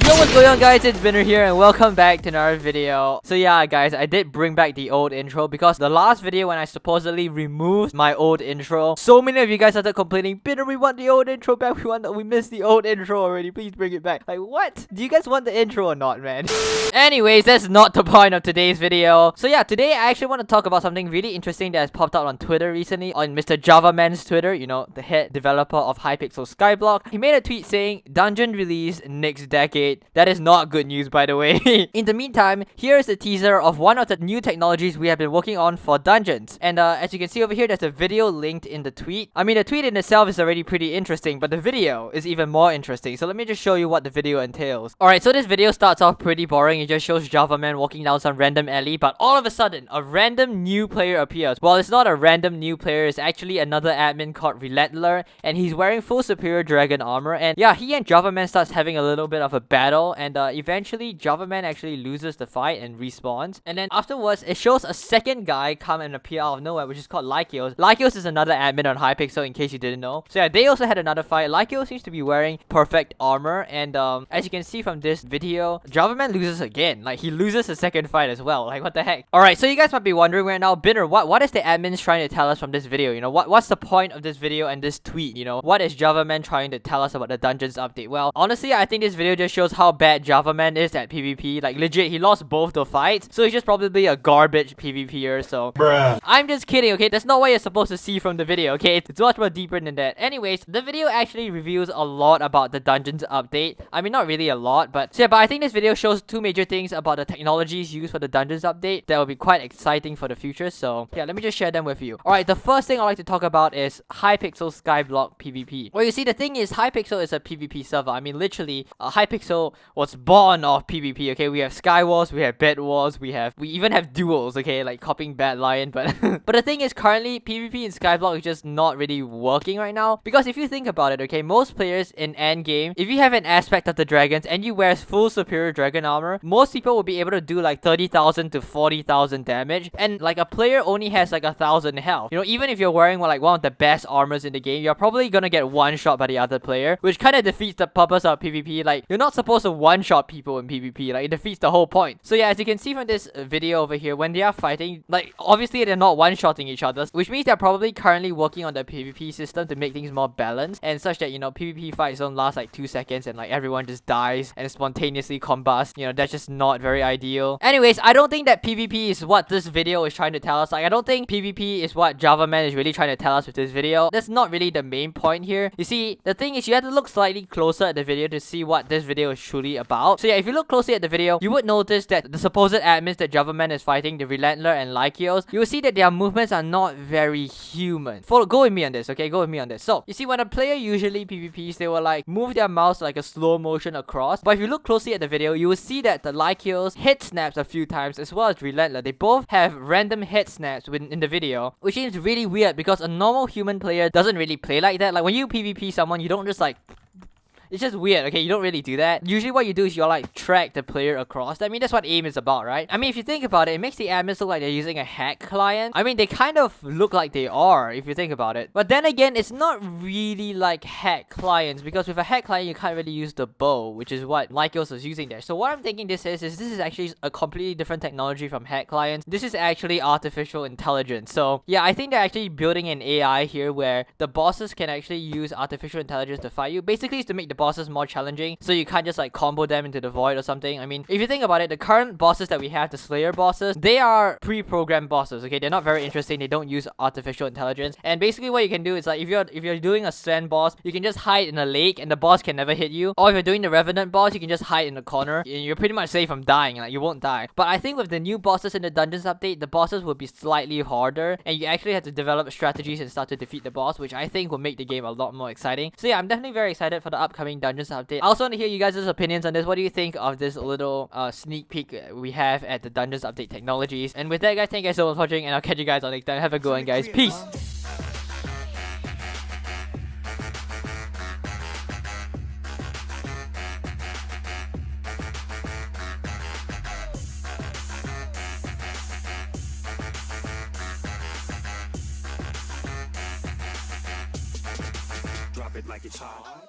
Yo, what's going on, guys? It's Binner here and welcome back to another video. So yeah, guys, I did bring back the old intro because the last video when I supposedly removed my old intro, so many of you guys started complaining, Binner, we want the old intro back, we missed the old intro already, please bring it back. Like, what? Do you guys want the intro or not, man? Anyways, that's not the point of today's video. So yeah, today I actually want to talk about something really interesting that has popped up on Twitter recently, on Mr. Javaman's Twitter, you know, the head developer of Hypixel Skyblock. He made a tweet saying, Dungeon release next decade. That is not good news, by the way. In the meantime, here is a teaser of one of the new technologies we have been working on for dungeons. And as you can see over here, there's a video linked in the tweet. I mean, the tweet in itself is already pretty interesting, but the video is even more interesting. So let me just show you what the video entails. Alright, so this video starts off pretty boring. It just shows Javaman walking down some random alley, but all of a sudden, a random new player appears. Well, it's not a random new player, it's actually another admin called Relentler, and he's wearing full superior dragon armor. And yeah, he and Javaman starts having a little bit of a battle, and eventually Javaman actually loses the fight and respawns. And then afterwards, it shows a second guy come and appear out of nowhere, which is called Lykios. Lykios is another admin on Hypixel, in case you didn't know. So yeah, they also had another fight. Lykios seems to be wearing perfect armor, and as you can see from this video, Javaman loses again. Like, he loses the second fight as well. Like, what the heck? Alright, so you guys might be wondering right now, Binner, what is the admins trying to tell us from this video? You know, what's the point of this video and this tweet? You know, what is Javaman trying to tell us about the dungeons update? Well, honestly, I think this video just shows how bad Javaman is at PvP. Like, legit, he lost both the fights, so he's just probably a garbage PvPer. So bruh, I'm just kidding, okay? That's not what you're supposed to see from the video, okay? It's much more deeper than that. Anyways, the video actually reveals a lot about the dungeons update. I mean, not really a lot, but so yeah, but I think this video shows two major things about the technologies used for the dungeons update that will be quite exciting for the future. So yeah, let me just share them with you. Alright, the first thing I'd like to talk about is Hypixel Skyblock PvP. Well, you see, the thing is, Hypixel is a PvP server. I mean, literally, Hypixel was born of PvP, okay? We have Sky Wars, we have Bed Wars, we even have duels, okay? Like copying Bad Lion, but but the thing is, currently, PvP in Skyblock is just not really working right now. Because if you think about it, okay, most players in endgame, if you have an aspect of the dragons and you wear full superior dragon armor, most people will be able to do like 30,000 to 40,000 damage, and like a player only has like 1,000 health. You know, even if you're wearing like one of the best armors in the game, you're probably gonna get one shot by the other player, which kind of defeats the purpose of PvP. Like, you're not supposed to one-shot people in PvP. Like, it defeats the whole point. So yeah, as you can see from this video over here, when they are fighting, like, obviously they're not one-shotting each other, which means they're probably currently working on the PvP system to make things more balanced, and such that, you know, PvP fights don't last like 2 seconds and like everyone just dies and spontaneously combust. You know, that's just not very ideal. Anyways, I don't think that PvP is what this video is trying to tell us. Like, I don't think PvP is what Javaman is really trying to tell us with this video. That's not really the main point here. You see, the thing is, you have to look slightly closer at the video to see what this video is truly about. So yeah, if you look closely at the video, you would notice that the supposed admins that Javaman is fighting, the Relentler and Lykios, you will see that their movements are not very human. Go with me on this, okay? Go with me on this. So, you see, when a player usually PvPs, they will like move their mouse like a slow motion across. But if you look closely at the video, you will see that the Lykios head snaps a few times, as well as Relentler. They both have random head snaps in the video, which seems really weird because a normal human player doesn't really play like that. Like, when you PvP someone, you don't just like... It's just weird, okay? You don't really do that. Usually what you do is you like track the player across. I mean, that's what aim is about, right? I mean, if you think about it, it makes the admins look like they're using a hack client. I mean, they kind of look like they are, if you think about it. But then again, it's not really like hack clients, because with a hack client, you can't really use the bow, which is what Lykios was using there. So what I'm thinking this is actually a completely different technology from hack clients. This is actually artificial intelligence. So yeah, I think they're actually building an AI here where the bosses can actually use artificial intelligence to fight you. Basically, it's to make the bosses more challenging, so you can't just like combo them into the void or something. I mean, if you think about it, the current bosses that we have, the Slayer bosses, they are pre-programmed bosses, okay? They're not very interesting. They don't use artificial intelligence. And basically what you can do is like, if you're doing a sand boss, you can just hide in a lake and the boss can never hit you. Or if you're doing the Revenant boss, you can just hide in the corner and you're pretty much safe from dying. Like, you won't die. But I think with the new bosses in the dungeons update, the bosses will be slightly harder, and you actually have to develop strategies and start to defeat the boss, which I think will make the game a lot more exciting. So yeah, I'm definitely very excited for the upcoming dungeons update. I also want to hear you guys' opinions on this. What do you think of this little sneak peek we have at the dungeons update technologies? And with that, guys, thank you guys so much for watching, and I'll catch you guys on next time. Have a good one, guys. Peace. Drop it like it's hot.